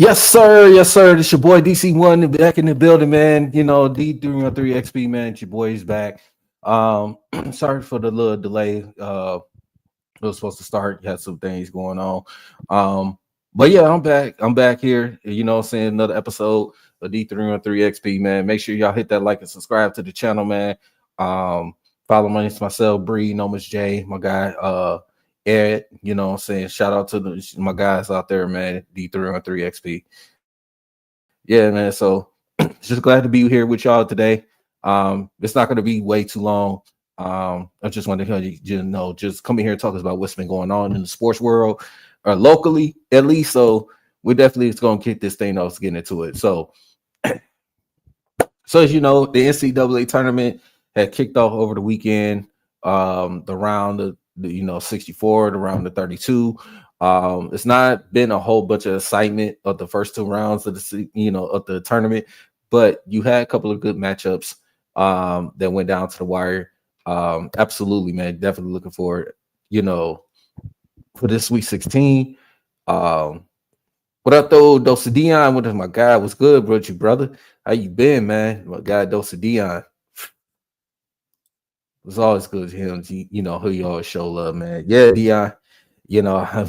Yes, sir. Yes, sir. This your boy DC1 back in the building, man. You know, D313XP, man. It's your boy's back. Sorry for the little delay. It was supposed to start. You had some things going on. But yeah, I'm back. I'm back here. You know what I'm saying? Another episode of D313XP, man. Make sure y'all hit that like and subscribe to the channel, man. Um, Follow myself, Bree, Nomas J, my guy, Ed, you know what I'm saying? Shout out to my guys out there, man. D313XP. Yeah, man. So just glad to be here with y'all today. It's not going to be way too long. I just wanted to know, just coming here and talking about what's been going on in the sports world, or locally at least. So we definitely is going to kick this thing off, getting into it. So as you know, the NCAA tournament had kicked off over the weekend. The round of the 64, the round of 32. It's not been a whole bunch of excitement of the first two rounds of the tournament, but you had a couple of good matchups that went down to the wire. Absolutely, man. Definitely looking forward, for this Sweet 16. What up, though? Dose Dion, what is my guy? What's good, brother? How you been, man? My guy, Dose Dion. It's always good to him. Who you always show love, man. Yeah, Dion. You know, I,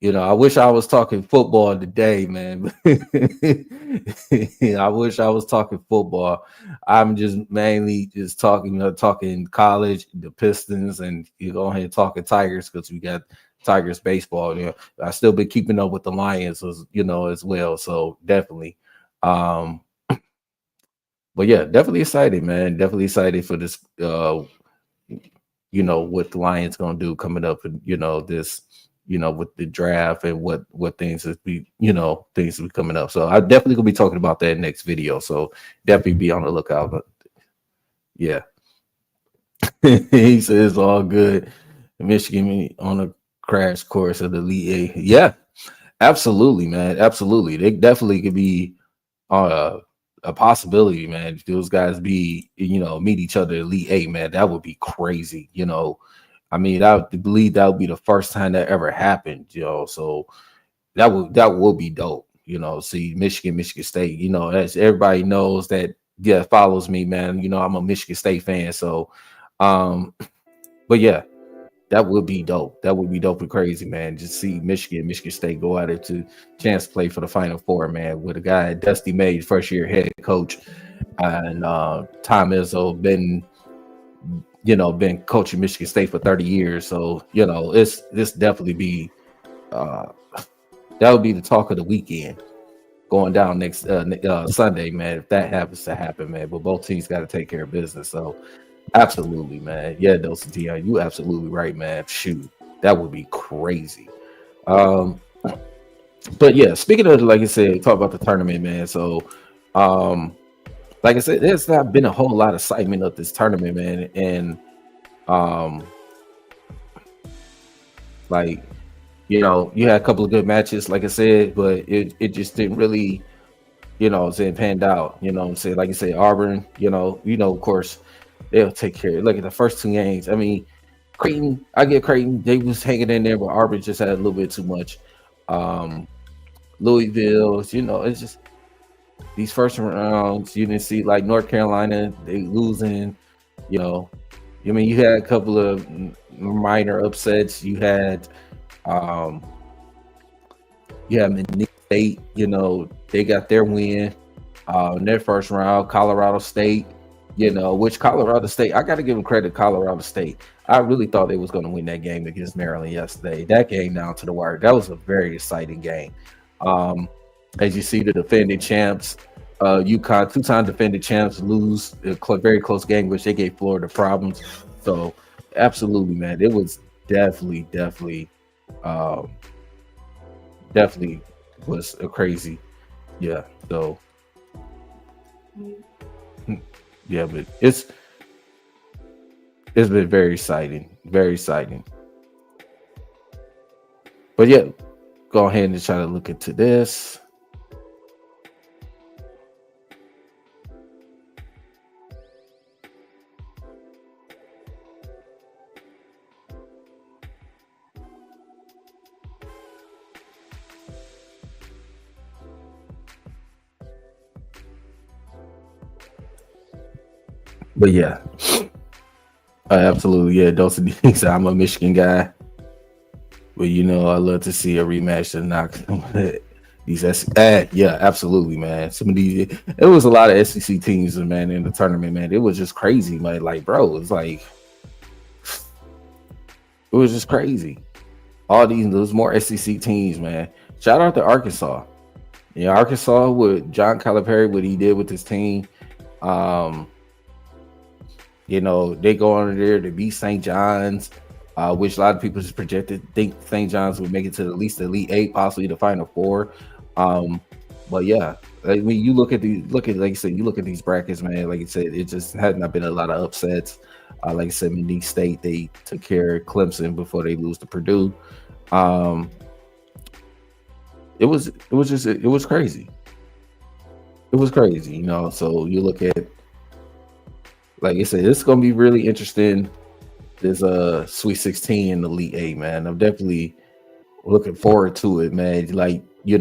I wish I was talking football today, man. I wish I was talking football. I'm just mainly just talking college, the Pistons, and you go ahead and talking Tigers because we got Tigers baseball. I still been keeping up with the Lions, as well. So definitely. But yeah, definitely excited, man. Definitely excited for this. What the Lions gonna do coming up, and this, with the draft and what things is things be coming up. So I definitely gonna be talking about that next video. So definitely be on the lookout. But yeah, he says all good. Michigan on a crash course of the Elite A. Yeah, absolutely, man. Absolutely, they definitely could be a possibility, man. If those guys meet each other Elite Eight, man, that would be crazy. I mean, I believe that would be the first time that ever happened. So that would be dope. See Michigan State. As everybody knows that, yeah, follows me, man. I'm a Michigan State fan. So, but yeah, that would be dope. That would be dope and crazy, man. Just see Michigan State go out there to chance to play for the Final Four, man, with a guy Dusty May, first year head coach, and Tom Izzo been coaching Michigan State for 30 years. So it's this definitely be that would be the talk of the weekend going down next Sunday, man. If that happens to happen, man. But both teams got to take care of business. So absolutely, man. Yeah, Dosey Tion, you absolutely right, man. Shoot, that would be crazy. But yeah, speaking of, like I said, talk about the tournament, man. So, like I said, there's not been a whole lot of excitement of this tournament, man. And like you had a couple of good matches, like I said, but it just didn't really, panned out. You know what I'm saying? Like you said, Auburn, of course, they'll take care. Look at the first two games. I mean, Creighton, I get Creighton, they was hanging in there, but Auburn just had a little bit too much. Louisville, it's just these first rounds, you didn't see, like North Carolina, they losing, you know. I mean, you had a couple of minor upsets. You had Mississippi State, they got their win in their first round. Colorado State, which Colorado State, I got to give them credit. Colorado State, I really thought they was going to win that game against Maryland yesterday. That game down to the wire. That was a very exciting game. As you see, the defending champs, UConn, two-time defending champs, lose a very close game, which they gave Florida problems. So, absolutely, man, it was definitely was a crazy, yeah. So, yeah, but it's been very exciting, very exciting. But yeah, go ahead and try to look into this. But yeah, absolutely, yeah. Those are things. I'm a Michigan guy, but I love to see a rematch to knock these yeah, absolutely, man. Some of these, it was a lot of SEC teams, man, in the tournament, man. It was just crazy, man. Like, bro, it's like it was just crazy. All these, there's more SEC teams, man. Shout out to Arkansas. Yeah, Arkansas with John Calipari, what he did with his team. Um, they go on there to beat St. John's, which a lot of people just projected think St. John's would make it to at least the Elite Eight, possibly the Final Four. But yeah, I mean, you look at like you said, you look at these brackets, man. Like you said, it just has not been a lot of upsets. Like I said, Monique State, they took care of Clemson before they lose to Purdue. It was crazy. It was crazy, So you look at, like I said, it's gonna be really interesting. There's a Sweet 16 in the Elite Eight, man. I'm definitely looking forward to it, man. Like, we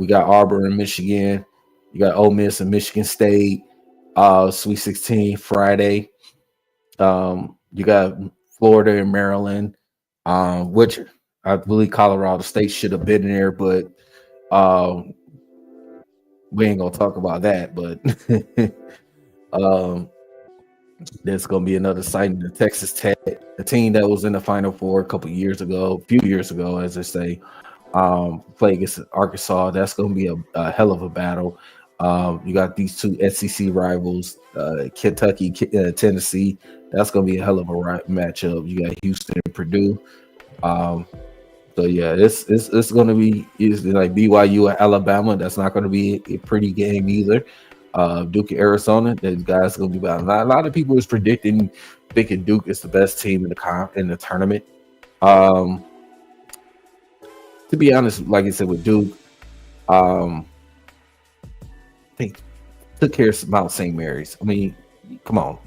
got Auburn and Michigan, you got Ole Miss and Michigan State, Sweet 16 Friday. You got Florida and Maryland, which I believe Colorado State should have been there, but we ain't gonna talk about that. But there's gonna be another sighting of Texas Tech, a team that was in the Final Four a few years ago, as I say. Play against Arkansas. That's gonna be a hell of a battle. You got these two SEC rivals, Kentucky, Tennessee. That's gonna be a hell of a matchup. You got Houston and Purdue. So yeah, it's gonna be like BYU or Alabama. That's not gonna be a pretty game either. Duke and Arizona, those guys are gonna be bad. A lot of people is thinking Duke is the best team in the tournament. To be honest, like I said with Duke, they took care of Mount St. Mary's. I mean, come on.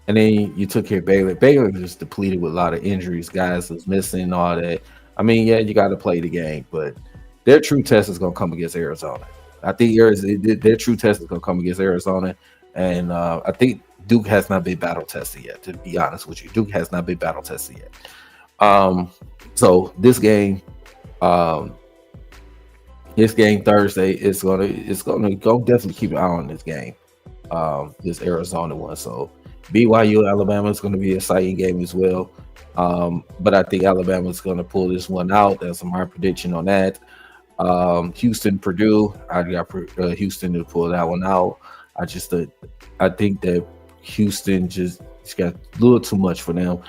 And then you took care of Baylor. Baylor was just depleted with a lot of injuries. Guys was missing, all that. I mean, yeah, you got to play the game, but their true test is going to come against Arizona. I think their true test is going to come against Arizona. And I think Duke has not been battle tested yet, to be honest with you. Duke has not been battle tested yet. So this game Thursday is gonna go definitely keep an eye on this game. This Arizona one. So BYU Alabama is going to be an exciting game as well. But I think Alabama is going to pull this one out. That's my prediction on that. Houston Purdue, I got Houston to pull that one out. I think that Houston just got a little too much for them.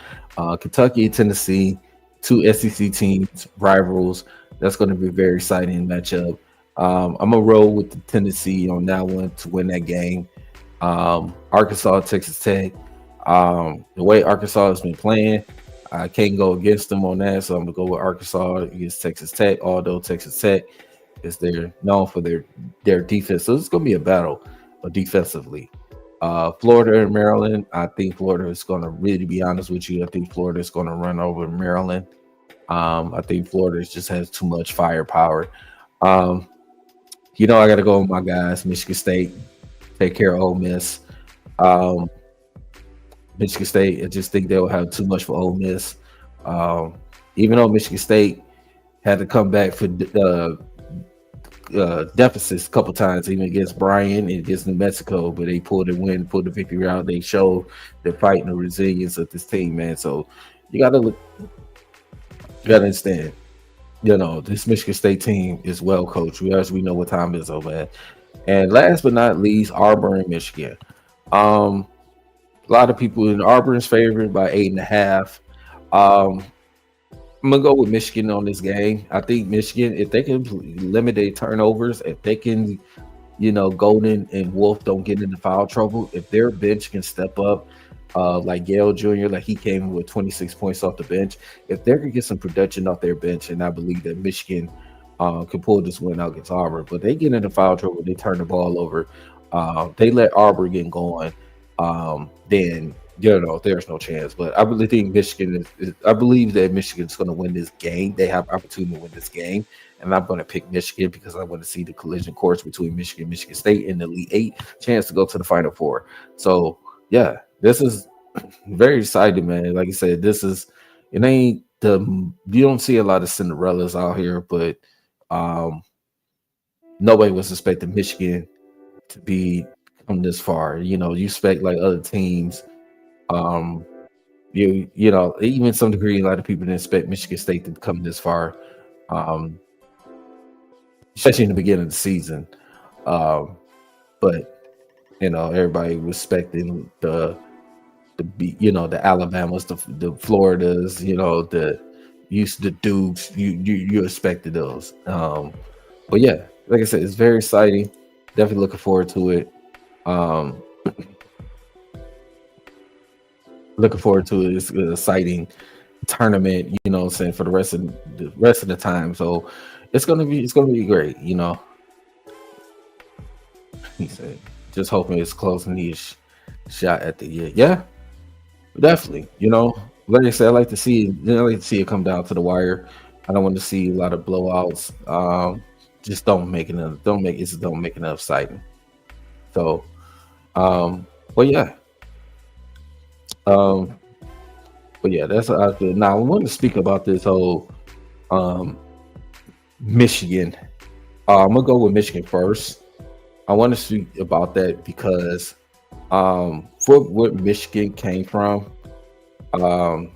Kentucky, Tennessee, two SEC teams, rivals. That's going to be a very exciting matchup. I'm gonna roll with the Tennessee on that one to win that game. Arkansas, Texas Tech. The way Arkansas has been playing, I can't go against them on that, so I'm gonna go with Arkansas against Texas Tech. Although Texas Tech is known for their defense, so it's gonna be a battle defensively. Florida and Maryland. I think Florida is gonna really be honest with you. I think Florida is gonna run over Maryland. I think Florida just has too much firepower. I got to go with my guys, Michigan State. Take care of Ole Miss. Michigan State, I just think they'll have too much for Ole Miss. Even though Michigan State had to come back for deficits a couple times, even against Bryan and against New Mexico, but they pulled the victory out. They showed the fight and the resilience of this team, man. So you got to understand. This Michigan State team is well coached. We know what time it is, man. And last but not least, Auburn, Michigan. A lot of people in Auburn's favored by 8.5. I'm gonna go with Michigan on this game. I think Michigan, if they can limit their turnovers, if they can, Golden and Wolf don't get into foul trouble, if their bench can step up, like Gale Jr., like he came with 26 points off the bench. If they could get some production off their bench, and I believe that Michigan can pull this win out against Auburn, but they get into foul trouble, they turn the ball over, they let Auburn get going, then there's no chance. But I really think Michigan I believe that Michigan's going to win this game. They have opportunity to win this game, and I'm going to pick Michigan because I want to see the collision course between Michigan, Michigan State, and the Elite Eight, chance to go to the Final Four. So yeah, this is very exciting, man. Like I said, this is it ain't the you don't see a lot of Cinderellas out here, but um, nobody was expecting Michigan to be come this far. You know, you expect like other teams. Um, you know, even some degree, a lot of people didn't expect Michigan State to come this far, um, especially in the beginning of the season. Um, but you know, everybody was expecting the Alabamas, the Floridas, you know, the Dukes. You expected those. But yeah, like I said, it's very exciting. Definitely looking forward to it. Um, looking forward to it. It's an exciting tournament, you know what I'm saying, for the rest of the time. So it's gonna be great, you know. He said, just hoping it's close and he's shot at the year. Yeah, definitely. You know, like I said, I like to see it come down to the wire. I don't want to see a lot of blowouts. Just don't make it enough exciting. So, but yeah, um, but yeah, that's out there. Now I want to speak about this whole um Michigan. I'm gonna go with Michigan first. I want to speak about that because for what Michigan came from, um,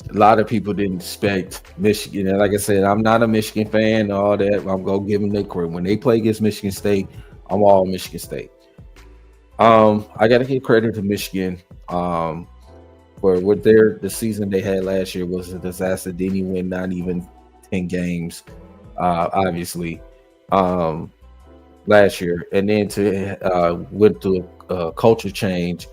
a lot of people didn't expect Michigan. And like I said, I'm not a Michigan fan and all that. I'm gonna give them their credit. When they play against Michigan State, I'm all Michigan State. I gotta give credit to Michigan. For what the season they had last year was a disaster. Didn't even win not even 10 games, obviously. Um, last year, and then to went through a culture change.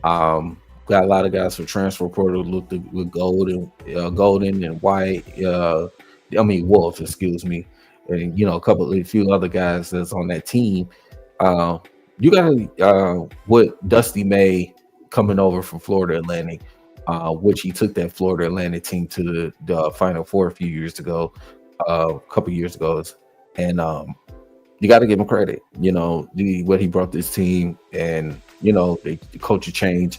Got a lot of guys from transfer portal looked with Golden and White. I mean Wolf, excuse me, and you know a few other guys that's on that team. Uh, you got what Dusty May coming over from Florida Atlantic, which he took that Florida Atlantic team to the Final Four a few years ago, a couple years ago, and you got to give him credit. You know what he brought this team, and you know the culture change.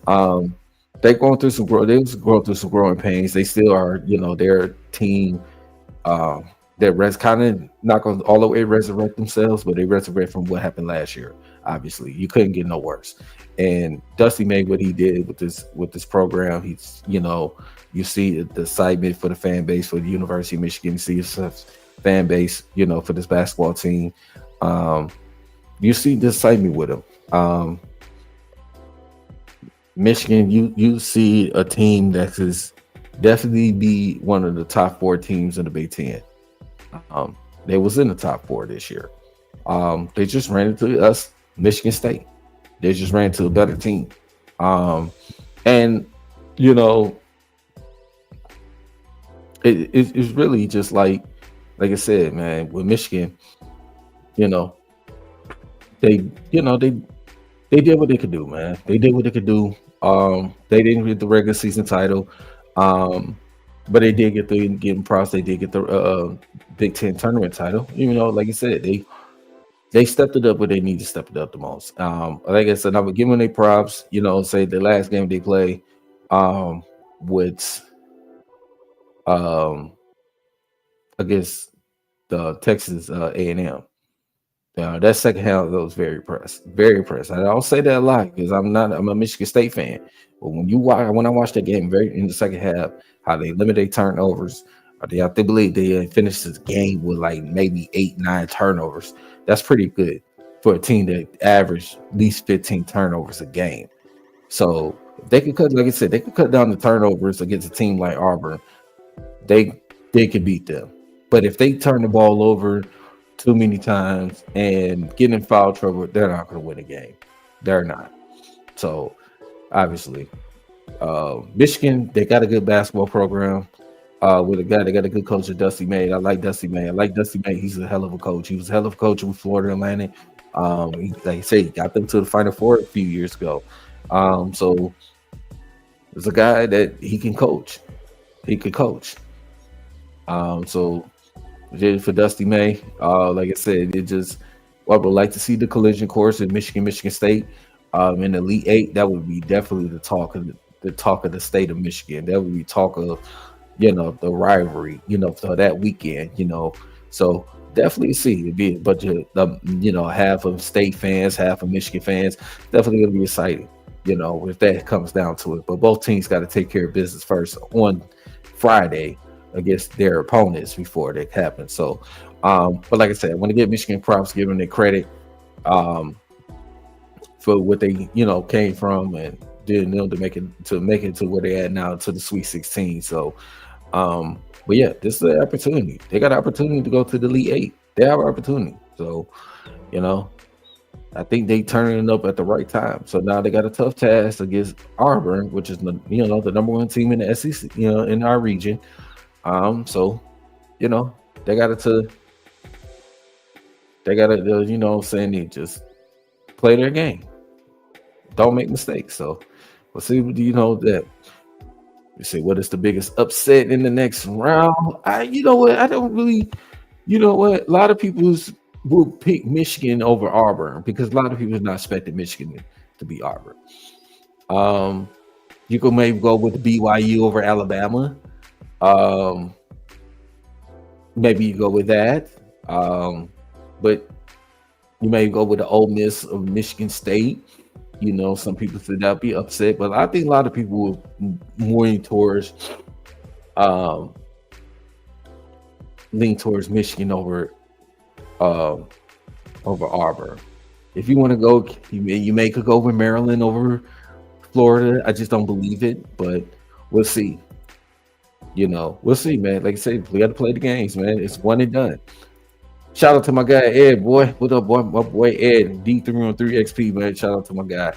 Um, they going through some growth. They was going through some growing pains. They still are. You know their team. Uh, that rest kind of not going to all the way resurrect themselves, but they resurrect from what happened last year. Obviously, you couldn't get no worse. And Dusty made what he did with this program. He's you see the excitement for the fan base for the University of Michigan. You see his fan base, for this basketball team. Um, you see the excitement with him. Michigan, you see a team that is definitely be one of the top four teams in the Big Ten. They was in the top four this year. They just ran into us, Michigan State. They just ran into a better team. And you know, it's really just like I said, man, with Michigan, you know, they they did what they could do, man. They did what they could do. They didn't get the regular season title. Um, but they did get the getting props. They did get the Big Ten tournament title. Even though, like you said, they stepped it up where they need to step it up the most. Like I said, I'm gonna give them their props. Say the last game they play, with um against the Texas A&M. That second half, I was very impressed. Very impressed. I don't say that a lot because I'm a Michigan State fan. But when I watched that game, very in the second half, how they limit their turnovers, I think believe they finished this game with like maybe 8-9 turnovers. That's pretty good for a team that averaged at least 15 turnovers a game. So if they could cut, like I said, they could cut down the turnovers against a team like Auburn. They could beat them. But if they turn the ball over too many times and get in foul trouble, they're not going to win a game. They're not. So obviously, Michigan, they got a good basketball program. With a guy, they got a good coach, Dusty May. I like Dusty May. He's a hell of a coach. He was a hell of a coach with Florida Atlantic. Like I say, he got them to the Final Four a few years ago. So there's a guy that he can coach. He could coach. So for Dusty May, like I said, I would like to see the collision course in Michigan State. In the Elite Eight, that would be definitely the talk of the state of Michigan. That would be talk of, the rivalry, for that weekend, So definitely see it'd be a bunch of half of state fans, half of Michigan fans. Definitely gonna be exciting, if that comes down to it. But both teams got to take care of business first on Friday against their opponents before that happens. So, but like I said, I want to give Michigan props, give them their credit for what they came from and did to make it to where they at now, to the Sweet 16. So, but yeah, this is an opportunity. They got an opportunity to go to the Elite Eight. They have an opportunity. So, I think they turning it up at the right time. So now they got a tough task against Auburn, which is the number one team in the SEC, in our region. So, they got to they just play their game. Don't make mistakes. So we'll see. That. You say, what is the biggest upset in the next round? I don't really. A lot of people will pick Michigan over Auburn because a lot of people are not expecting Michigan to beat Auburn. You could maybe go with the BYU over Alabama. Maybe you go with that. But you may go with the Ole Miss of Michigan State. Some people said that'd be upset, but I think a lot of people will lean towards Michigan over Auburn. If you want to go, you may could go with Maryland over Florida. I just don't believe it, but we'll see. We'll see, man. Like I said, we got to play the games, man. It's one and done. Shout out to my guy Ed, boy. What up, boy? My boy Ed, D313XP, man. Shout out to my guy.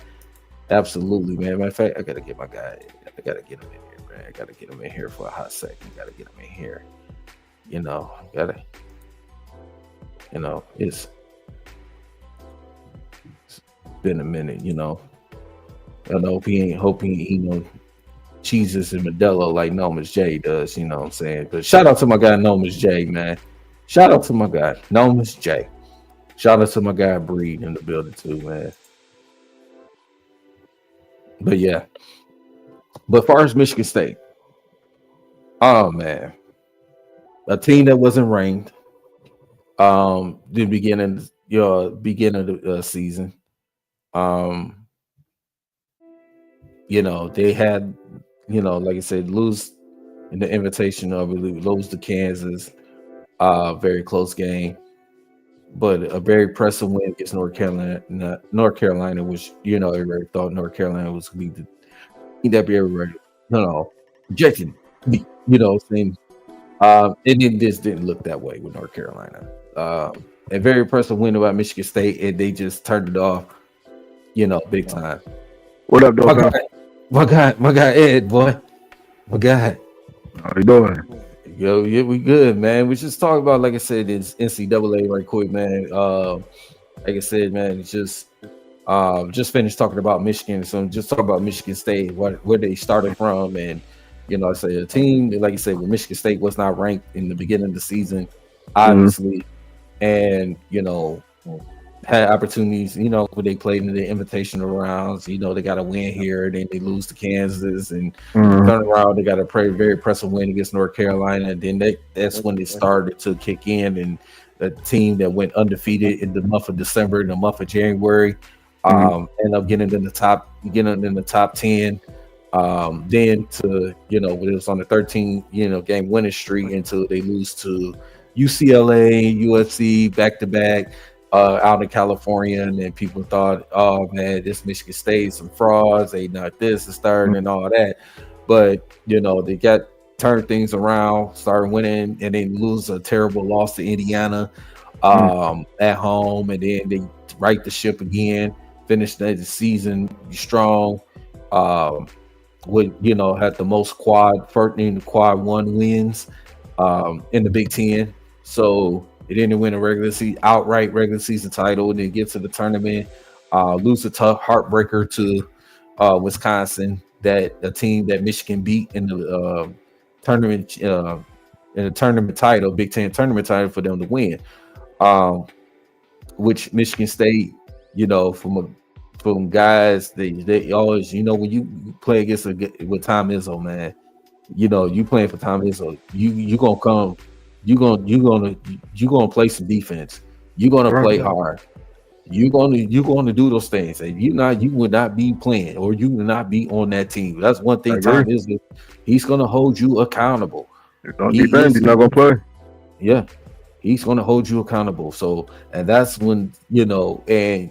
Absolutely, man. Matter of fact, I gotta get my guy. I gotta get him in here, man. I gotta get him in here for a hot second. Gotta get him in here. It's been a minute, I know he ain't cheeses and Modelo like Nomus J does, what I'm saying? But shout out to my guy Nomus J, man. Shout out to my guy Nomus J. Shout out to my guy Breed in the building too, man. But yeah. But as far as Michigan State, oh man. A team that wasn't ranked the beginning of the season. They had, like I said, lose in the invitation of lose to Kansas. Very close game, but a very impressive win against North Carolina, which everybody thought North Carolina was going to be that be everybody. Jackson, saying. And it just didn't look that way with North Carolina. A very impressive win about Michigan State, and they just turned it off, big time. What up, dog? My guy Ed, boy. My guy. How you doing? Yo, yeah, we good, man. We just talk about, like I said, this NCAA right quick, man. Like I said, man, it's just finished talking about Michigan, so just talk about Michigan State, where they started from, and I say a team, like you said, where Michigan State was not ranked in the beginning of the season, obviously, and had opportunities, when they played in the invitational rounds, they got a win here, then they lose to Kansas, and turn around, they got a very impressive win against North Carolina, and then that's when they started to kick in, and the team that went undefeated in the month of December, in the month of January, end up getting in the top 10. Then to when it was on the 13 game winning streak until they lose to UCLA, USC back to back out in California, and then people thought, oh man, this Michigan State some frauds, they not this, it's third, and all that. But they got turned things around, started winning, and then lose a terrible loss to Indiana at home, and then they right the ship again, finished the season strong. Had the most quad 1 wins in the Big Ten. So they didn't win a outright regular season title, and then get to the tournament, lose a tough heartbreaker to Wisconsin, that a team that Michigan beat in the tournament title, Big Ten tournament title, for them to win. Which Michigan State, from guys. They always, when you play against with Tom Izzo, man, you playing for Tom Izzo, you gonna come, you gonna play some defense. You're gonna play hard. You're gonna do those things. And you would not be playing, or you would not be on that team. That's one thing. Tom Izzo, he's gonna hold you accountable. He's not gonna play. Yeah, he's gonna hold you accountable. So, and that's when and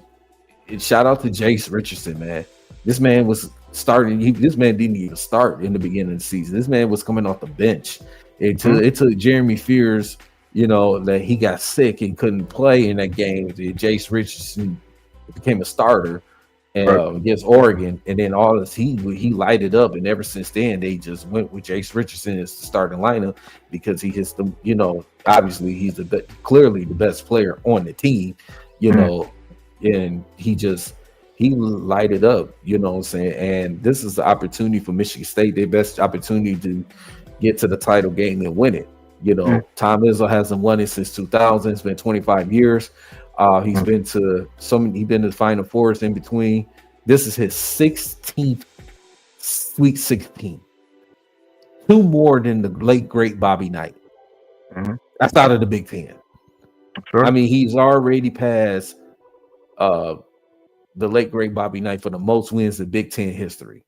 shout out to Jace Richardson, man. This man was starting. This man didn't even start in the beginning of the season. This man was coming off the bench. It took Jeremy Fears, that he got sick and couldn't play in that game. Jace Richardson became a starter against Oregon, and then all this he lighted up. And ever since then, they just went with Jace Richardson as the starting lineup because he hits the. Obviously he's clearly the best player on the team. And he lighted up, what I'm saying? And this is the opportunity for Michigan State, their best opportunity to get to the title game and win it. Tom Izzo hasn't won it since 2000. It's been 25 years. He's been to the Final Fours in between. This is his 16th Sweet 16. 2 more than the late great Bobby Knight. That's out of the Big Ten. Sure. I mean, he's already passed the late great Bobby Knight for the most wins in Big Ten history.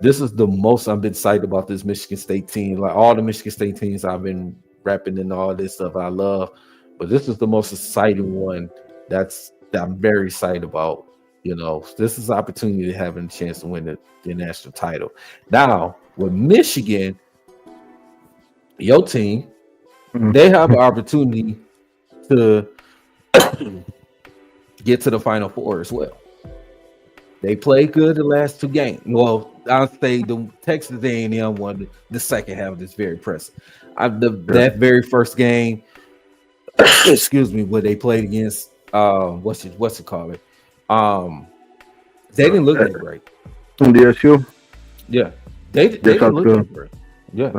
This is the most I've been excited about this Michigan State team. Like all the Michigan State teams I've been repping and all this stuff I love, but this is the most exciting one that I'm very excited about. This is an opportunity to have a chance to win the national title. Now with Michigan, your team, they have an opportunity to get to the Final Four as well. They played good the last 2 games. Well, I'll say the Texas A&M one, the second half is very impressive. That very first game, excuse me, where they played against what's it called? They didn't look that great. DSU? Yeah, they didn't look that great. Yeah.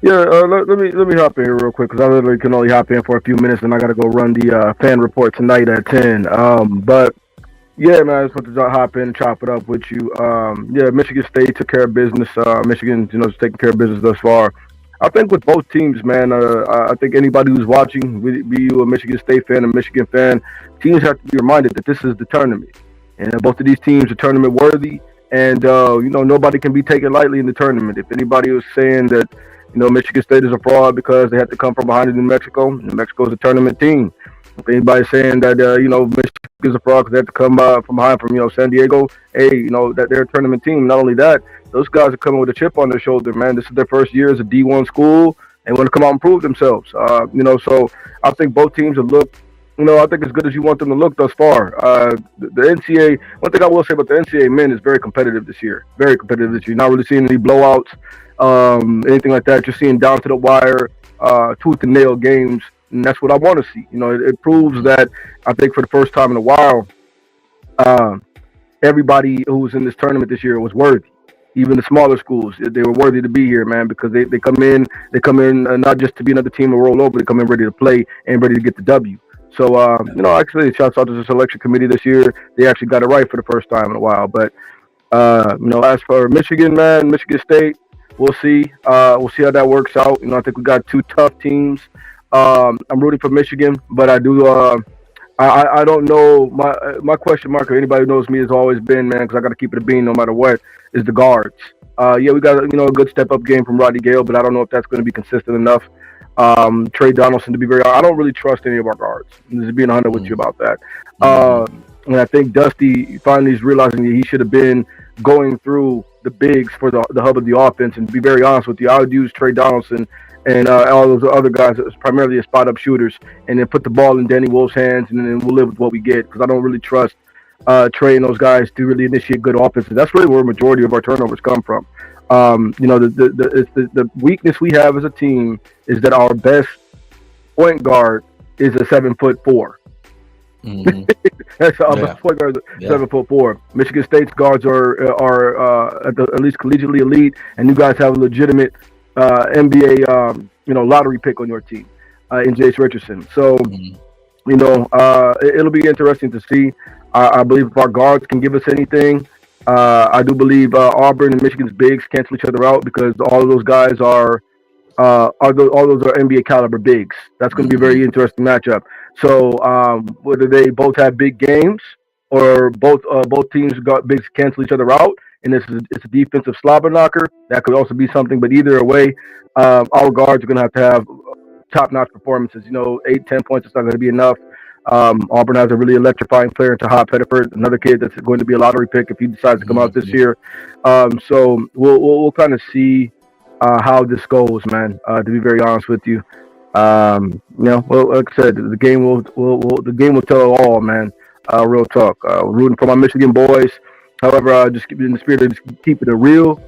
Yeah, let me hop in here real quick because I literally can only hop in for a few minutes and I got to go run the fan report tonight at 10. But yeah, man, I just want to hop in and chop it up with you. Yeah, Michigan State took care of business. Michigan, is taking care of business thus far. I think with both teams, man, I think anybody who's watching, be you a Michigan State fan, a Michigan fan, teams have to be reminded that this is the tournament. And both of these teams are tournament worthy. And, nobody can be taken lightly in the tournament. If anybody was saying that, Michigan State is a fraud because they had to come from behind in New Mexico is a tournament team. If anybody's saying that, Michigan is a fraud because they have to come from behind from, San Diego, that they're a tournament team. Not only that, those guys are coming with a chip on their shoulder, man. This is their first year as a D1 school. They want to come out and prove themselves. So I think both teams have looked, I think as good as you want them to look thus far. The NCAA, one thing I will say about the NCAA men is very competitive this year. Very competitive this year. Not really seeing any blowouts, anything like that. Just seeing down to the wire, tooth and nail games. And that's what I want to see. It proves that I think for the first time in a while, everybody who was in this tournament this year was worthy. Even the smaller schools, they were worthy to be here, man, because they come in not just to be another team to roll over. They come in ready to play and ready to get the W. So, actually, shouts out to the selection committee this year. They actually got it right for the first time in a while. But, as for Michigan, man, Michigan State, we'll see. We'll see how that works out. I think we got 2 tough teams. I'm rooting for Michigan, but I do. I don't know. My question mark, or anybody who knows me, has always been, man, because I got to keep it a bean no matter what, is the guards. We got a good step up game from Rodney Gale, but I don't know if that's going to be consistent enough. Trey Donaldson, to be very honest, I don't really trust any of our guards. Just being honest with you about that. And I think Dusty finally is realizing that he should have been going through the bigs for the hub of the offense. And to be very honest with you, I would use Trey Donaldson and all those other guys as primarily as spot-up shooters, and then put the ball in Danny Wolf's hands, and then we'll live with what we get, because I don't really trust Trey and those guys to really initiate good offenses. That's really where a majority of our turnovers come from. The weakness we have as a team is that our best point guard is a 7'4". That's our best point guard is 7'4". Michigan State's guards are at least collegiately elite, and you guys have a legitimate NBA lottery pick on your team. in Jace Richardson. So, Mhm. it'll be interesting to see. I believe if our guards can give us anything, I do believe Auburn and Michigan's bigs cancel each other out because all of those guys all those are NBA caliber bigs. That's going to be a very Mhm. interesting matchup. So whether they both have big games or both teams got bigs cancel each other out, and it's a defensive slobber knocker, that could also be something. But either way, our guards are going to have top notch performances. 8, 10 points is not going to be enough. Auburn has a really electrifying player into Hot Pettiford, another kid that's going to be a lottery pick if he decides to come out this Mhm. year. So we'll kind of see how this goes, man. To be very honest with you, well, like I said, the game will tell it all, man. Real talk. Rooting for my Michigan boys. However, just in the spirit of just keeping it real,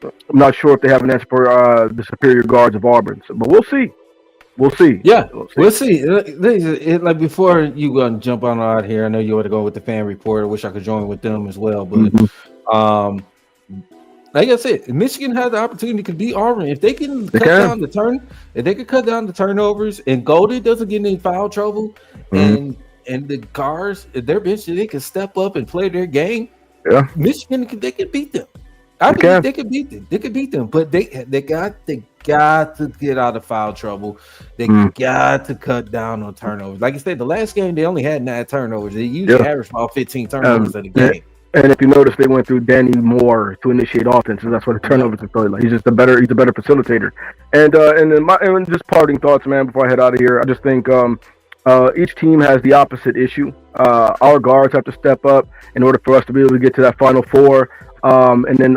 I'm not sure if they have an answer for the superior guards of Auburn. So, but we'll see. We'll see. Yeah, We'll see. we'll see. Like before you gonna jump on out here, I know you want to go with the fan report. I wish I could join with them as well, but um, like I said, Michigan has the opportunity to beat Auburn if they can They cut can. down the turn. If they can cut down the turnovers, and Golden doesn't get in foul trouble, Mhm. and the guards, if they're bench, they can step up and play their game. Yeah, Michigan, they can beat them. I they believe can. they could beat them. They could beat them, but they got to get out of foul trouble. They Mm. got to cut down on turnovers. Like I said, the last game they only had 9 turnovers. They usually Yeah. average about 15 Um, turnovers in a and game. and if you notice, they went through Danny Moore to initiate offense, and that's why the Yep. turnovers are so like. He's a better facilitator. And just parting thoughts, man. Before I head out of here, I just think each team has the opposite issue. Our guards have to step up in order for us to be able to get to that Final Four. And then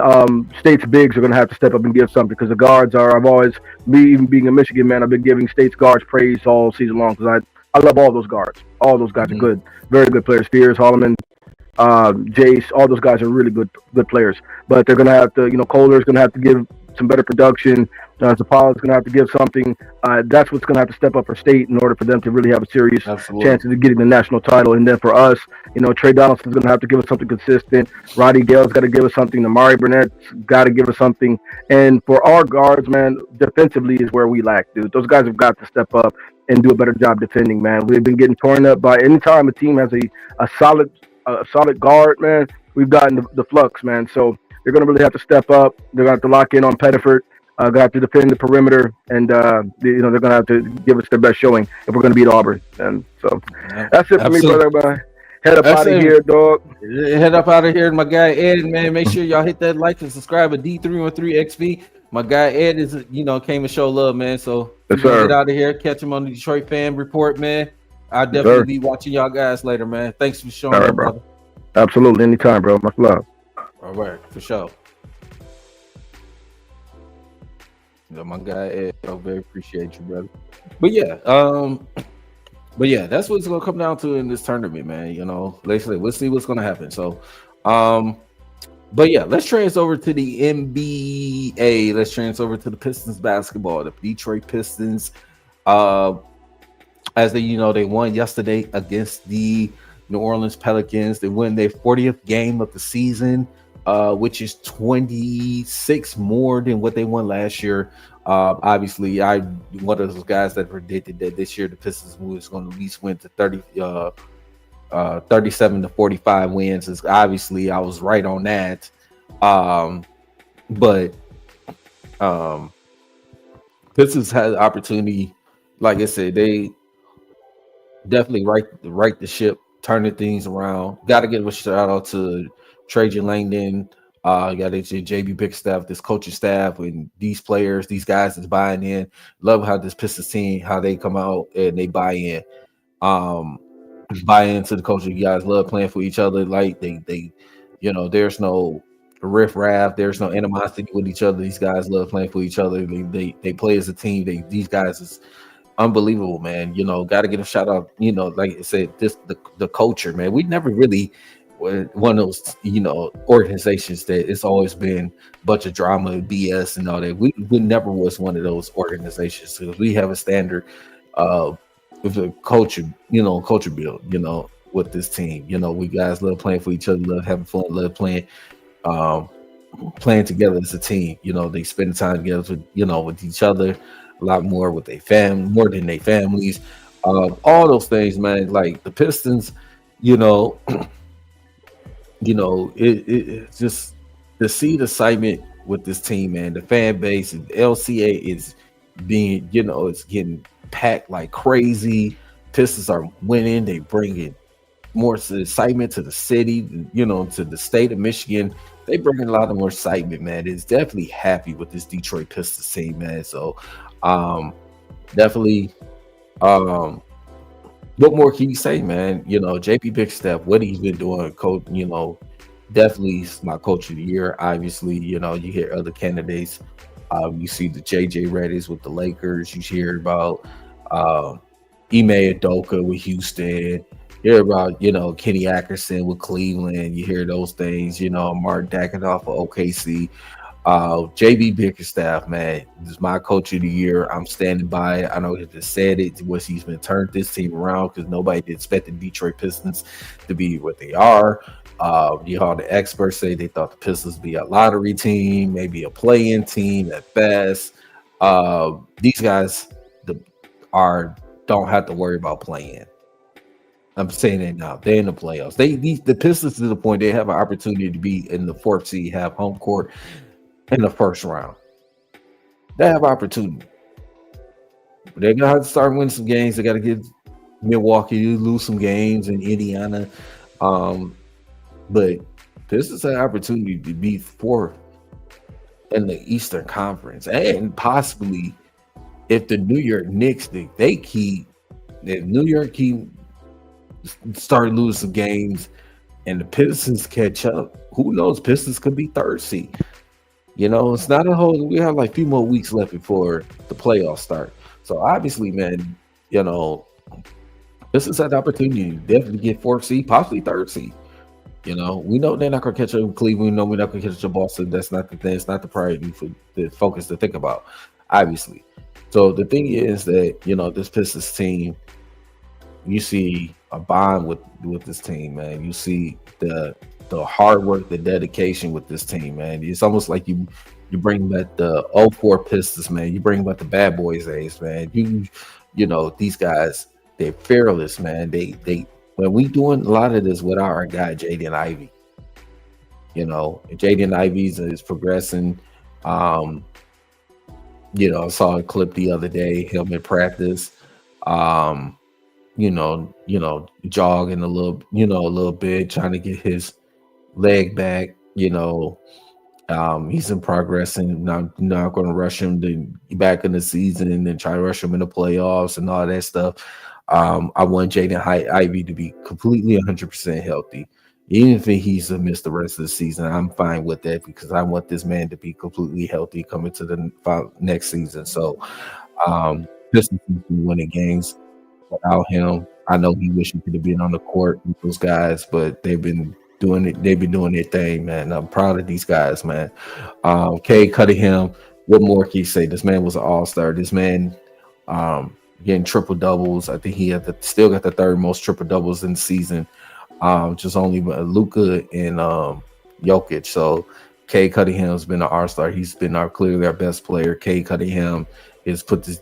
State's bigs are going to have to step up and give something because the guards are. I've always, me even being a Michigan man, I've been giving State's guards praise all season long because I love all those guards. All those guys are Mhm. good, very good players. Spears, Holloman, Jace, all those guys are really good players. But they're gonna have to, Kohler's gonna have to give some better production. Zapala's gonna have to give something. That's what's gonna have to step up for State in order for them to really have a serious chance Absolutely. of getting the national title. And then for us, Trey Donaldson's gonna have to give us something consistent. Roddy Gale's got to give us something. Amari Burnett's got to give us something. And for our guards, man, defensively is where we lack, dude. Those guys have got to step up and do a better job defending, man. We've been getting torn up by anytime a team has a solid guard, man. We've gotten the flux, man. So they're going to really have to step up. They're going to have to lock in on Pettiford. Going to have to defend the perimeter, and they're going to have to give us their best showing if we're going to beat Auburn. And so that's it for me, Absolutely. brother. Head up That's out of it. here, dog. Head up out of here, my guy Ed. Man, make sure y'all hit that like and subscribe to D313XP. My guy Ed is, came and show love, man. So Yes, we're gonna get sir. out of here. Catch him on the Detroit Fan Report, man. I'll Yes, definitely sir. be watching y'all guys later, man. Thanks for All showing right, up, bro. brother. Absolutely. Anytime, bro. Much love. All right, for sure. My guy Ed, I very appreciate you, brother. But yeah, that's what it's gonna come down to in this tournament, man. We'll see what's gonna happen. So, but yeah, let's trans over to the NBA. Let's trans over to the Pistons basketball. The Detroit Pistons, as they won yesterday against the New Orleans Pelicans. They win their 40th game of the season, which is 26 more than what they won last year. Obviously, I one of those guys that predicted that this year the Pistons was going to at least win to 37 to 45 wins. Is obviously I was right on that. But Pistons had the opportunity. Like I said, they definitely right the ship, turning things around. Got to give a shout out to Trajan Langdon. Got to JB Bigstaff, this coaching staff, and these players, these guys is buying in. Love how this Pistons team, how they come out and they buy in. Buy into the culture. You guys love playing for each other. Like they there's no riff raff, there's no animosity with each other. These guys love playing for each other. They play as a team. These guys is unbelievable, man. Got to get a shout out. Like I said, the culture, man. We never really were one of those organizations that it's always been a bunch of drama, BS, and all that. We never was one of those organizations because we have a standard with a culture, culture build, with this team. We guys love playing for each other, love having fun, love playing together as a team. They spend time together with each other. a lot more with their family, more than their families. All those things, man. Like the Pistons, you know, it's just to see the excitement with this team, man. The fan base, and LCA is being, it's getting packed like crazy. Pistons are winning. They bringing more excitement to the city, to the state of Michigan. They bring a lot of more excitement, man. It's definitely happy with this Detroit Pistons team, man. So, definitely, what more can you say, man? JP Bigstaff, what he's been doing, coach. Definitely my coach of the year. Obviously, you hear other candidates. You see the JJ Reddish with the Lakers. You hear about Ime Udoka with Houston. You hear about, Kenny Atkinson with Cleveland. You hear those things, Mark Dackenoff for OKC. JB Bickerstaff, man, this is my coach of the year. I'm standing by it. I know he just said it. He's been turned this team around because nobody did expect the Detroit Pistons to be what they are. You heard the experts say they thought the Pistons be a lottery team, maybe a play-in team at best. These guys don't have to worry about playing. I'm saying that now. They're in the playoffs. The Pistons to the point they have an opportunity to be in the fourth seed, have home court in the first round. They have opportunity. They're gonna have to start winning some games. They got to get Milwaukee, lose some games in Indiana. But this is an opportunity to be fourth in the Eastern Conference, and possibly if the New York Knicks if New York start losing some games and the Pistons catch up, who knows? Pistons could be third seed. It's not we have like a few more weeks left before the playoffs start. So obviously, man, this is an opportunity to definitely get fourth seed, possibly third seed. We know they're not going to catch up with Cleveland. We know we're not going to catch up with Boston. That's not the thing. It's not the priority for the focus to think about, obviously. So the thing is that, this Pistons team, you see a bond with this team, man. You see the hard work, the dedication with this team, man. It's almost like you bring back the 04 Pistons, man. You bring back the bad boys days, man. These guys, they're fearless, man. They when we doing a lot of this without our guy Jaden Ivey. Jaden Ivey is progressing. I saw a clip the other day, him in practice. Jogging a little bit, trying to get his leg back. He's in progress, and I'm not going to rush him back in the season and then try to rush him in the playoffs and all that stuff. I want Jaden Ivey to be completely 100% healthy. Even if he's to miss the rest of the season, I'm fine with that because I want this man to be completely healthy coming to the next season. So, Pistons been winning games without him. I know he wished he could have been on the court with those guys, but they've been doing it. They've been doing their thing, man. I'm proud of these guys, man. Cade Cunningham, what more can you say? This man was an all-star. This man getting triple doubles. I think he still got the third most triple doubles in the season. Just only Luka and Jokic. So Cade Cunningham's been an all-star. He's been clearly our best player. Cade Cunningham has put this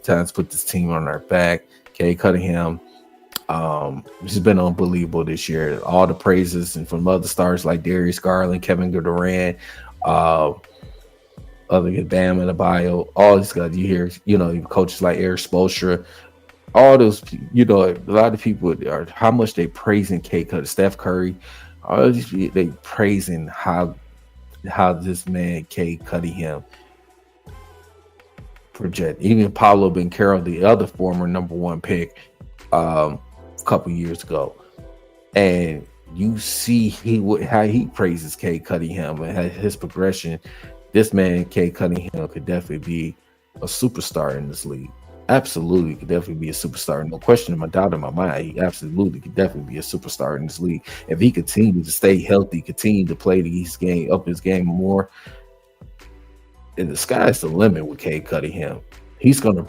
team on our back. Cade Cunningham, he's been unbelievable this year. All the praises and from other stars like Darius Garland, Kevin Durant, other than Bam Adebayo, all these guys you hear, coaches like Eric Spoelstra, all those, a lot of people are how much they praising Cade Cunningham, Steph Curry, all these they praising how this man Cade Cunningham project. Even Paolo Banchero, the other former number one pick, a couple years ago, and you see how he praises Cade Cunningham and his progression. This man Cade Cunningham could definitely be a superstar in this league. Absolutely could definitely be a superstar. No question in my doubt in my mind. He absolutely could definitely be a superstar in this league if he continues to stay healthy, continue to play his game more. And the sky's the limit with Cade Cunningham. He's going to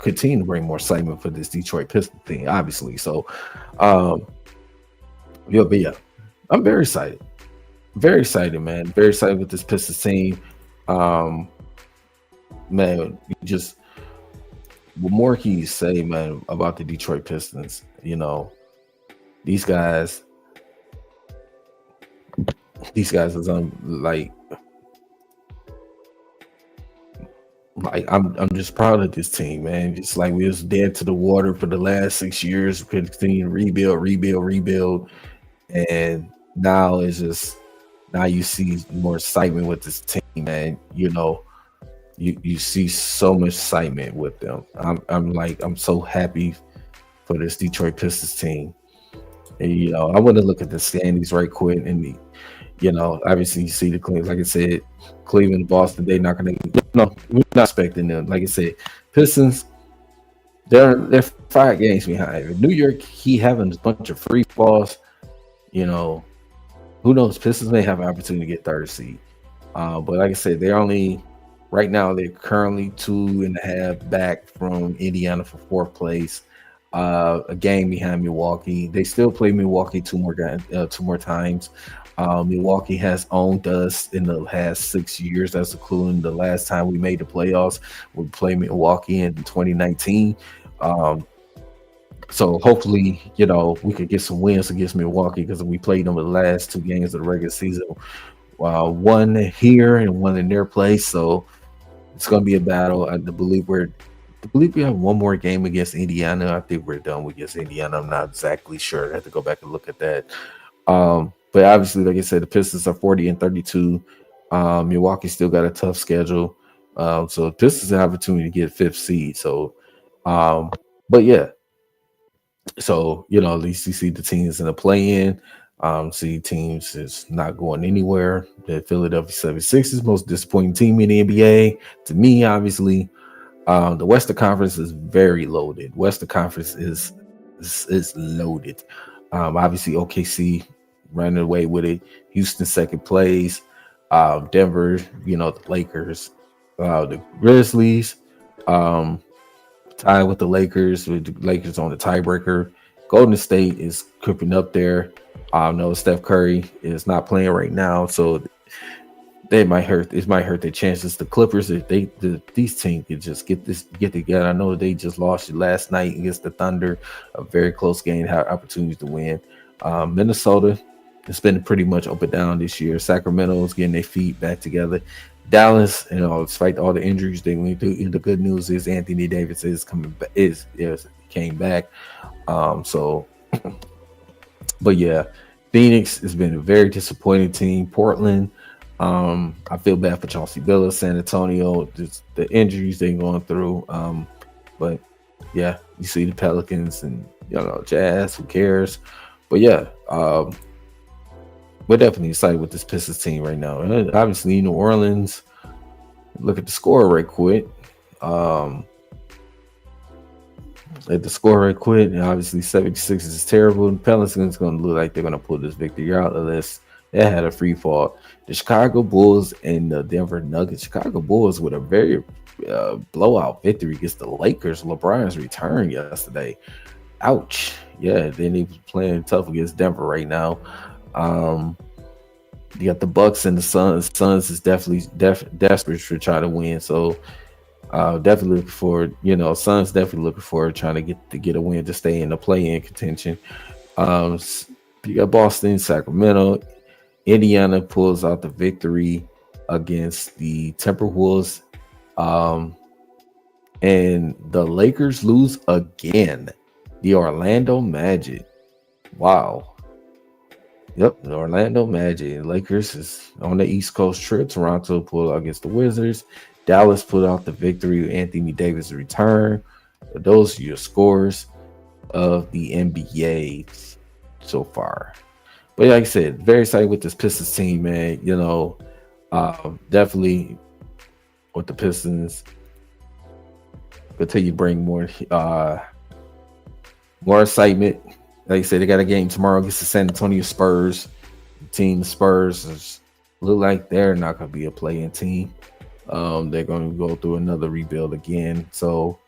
continue to bring more excitement for this Detroit Pistons thing, obviously. So, but yeah, I'm very excited. Very excited, man. Very excited with this Pistons team. Man, what more can you say, man, about the Detroit Pistons? These guys, these guys is like I'm just proud of this team, man. Just like we was dead to the water for the last 6 years, we continue to rebuild, and now it's just now you see more excitement with this team, man. You see so much excitement with them. I'm so happy for this Detroit Pistons team. And I want to look at the standings right quick, and obviously you see the Cleveland, like I said, Cleveland, Boston, they're not gonna, no, we're not expecting them. Like I said, Pistons, they're 5 games behind. New York, he having a bunch of free falls. Who knows? Pistons may have an opportunity to get third seed. But like I said, they're only right now. They're currently 2.5 back from Indiana for fourth place. A game behind Milwaukee. They still play Milwaukee two more times. Milwaukee has owned us in the last 6 years. That's including the last time we made the playoffs. We played Milwaukee in 2019. So hopefully, we could get some wins against Milwaukee because we played them the last 2 games of the regular season. One here and one in their place. So it's going to be a battle. I believe we have one more game against Indiana. I think we're done against Indiana. I'm not exactly sure. I have to go back and look at that. But obviously, like I said, the Pistons are 40-32. Milwaukee still got a tough schedule. So this is an opportunity to get fifth seed. So, but yeah. So, at least you see the teams in the play-in. See teams is not going anywhere. The Philadelphia 76ers, most disappointing team in the NBA. To me, obviously, the Western Conference is very loaded. Western Conference is loaded. Obviously, OKC running away with it. Houston second place. Denver, the Lakers, the Grizzlies, tied with the Lakers. With the Lakers on the tiebreaker. Golden State is creeping up there. No, Steph Curry is not playing right now, so they might hurt. It might hurt their chances. The Clippers, if these teams could just get together. I know they just lost it last night against the Thunder, a very close game, had opportunities to win. Minnesota, it's been pretty much up and down this year. Sacramento is getting their feet back together. Dallas, despite all the injuries they went through, the good news is Anthony Davis is coming back. Came back. But yeah, Phoenix has been a very disappointing team. Portland, I feel bad for Chauncey Billups. San Antonio, just the injuries they're going through. But yeah, you see the Pelicans and Jazz. Who cares? But yeah, we're definitely excited with this Pistons team right now. And obviously, New Orleans. Look at the score right quick. At the score right quick, and obviously 76 is terrible. The Pelicans going to look like they're going to pull this victory out unless they had a free fall. The Chicago Bulls and the Denver Nuggets. Chicago Bulls with a very blowout victory against the Lakers. LeBron's return yesterday. Ouch. Yeah, then he was playing tough against Denver right now. You got the Bucks and the Suns. Suns is definitely desperate to try to win. So definitely looking forward. Suns definitely looking forward trying to get a win to stay in the play-in contention. You got Boston, Sacramento, Indiana pulls out the victory against the Timberwolves, and the Lakers lose again. The Orlando Magic. Wow. Yep, the Orlando Magic. Lakers is on the East Coast trip. Toronto pulled out against the Wizards. Dallas put out the victory. Anthony Davis return. Those are your scores of the NBA so far. But like I said, very excited with this Pistons team, man. Definitely with the Pistons. Until you bring more excitement. Like I said, they got a game tomorrow against the San Antonio Spurs. Team Spurs look like they're not going to be a play-in team. They're going to go through another rebuild again. So,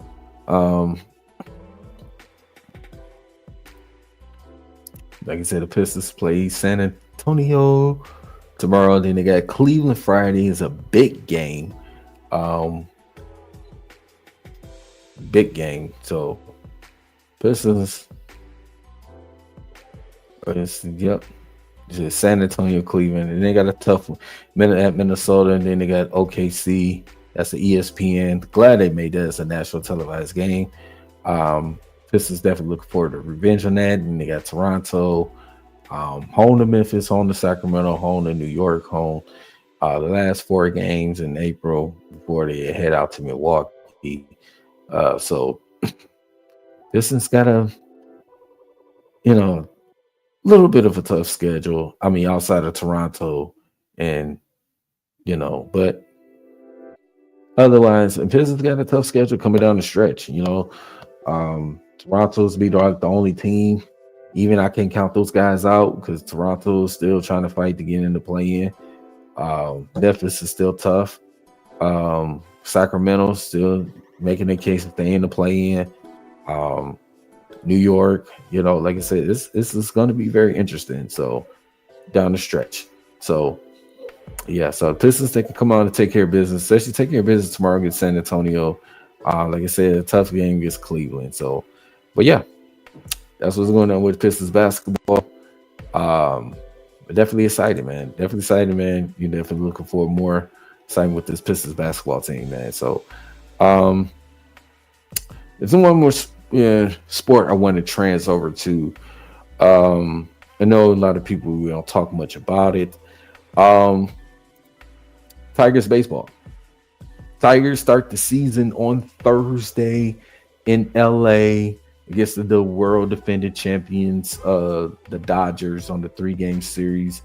like I said, the Pistons play San Antonio tomorrow. Then they got Cleveland Friday. Is a big game. big game. So Pistons, yep. Just San Antonio, Cleveland, and they got a tough one at Minnesota, and then they got OKC. That's the ESPN. Glad they made that as a national televised game. Pistons definitely looking forward to revenge on that. And they got Toronto, home to Memphis, home to Sacramento, home to New York, home. The last 4 games in April before they head out to Milwaukee. So Pistons got a, little bit of a tough schedule. I mean, outside of Toronto, and but otherwise, and Pistons got a tough schedule coming down the stretch. Toronto's be the only team. Even I can't count those guys out because Toronto is still trying to fight to get in the play-in. Memphis is still tough. Sacramento still making a case if they in the play-in. New York, like I said, this is going to be very interesting. So down the stretch. So yeah, so Pistons, they can come out and take care of business, especially take care of business tomorrow against San Antonio. Like I said, a tough game against Cleveland. So, but yeah, that's what's going on with Pistons basketball. But definitely excited, man. Definitely excited, man. You're definitely looking for more excitement with this Pistons basketball team, man. So, there's one more sport I want to trans over to. I know a lot of people, we don't talk much about it. Tigers baseball. Tigers start the season on Thursday in LA against the world defending champions, the Dodgers, on the 3-game series.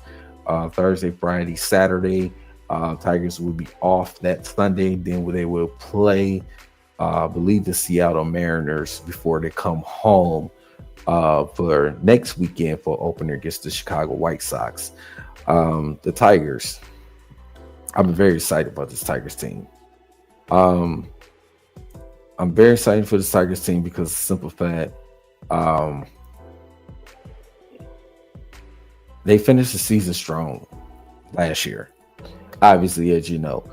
Thursday, Friday, Saturday. Tigers will be off that Sunday. Then they will play, I believe, the Seattle Mariners before they come home for next weekend for opener against the Chicago White Sox. The Tigers. I'm very excited about this Tigers team. I'm very excited for this Tigers team because of the simple fact they finished the season strong last year. Obviously, as you know,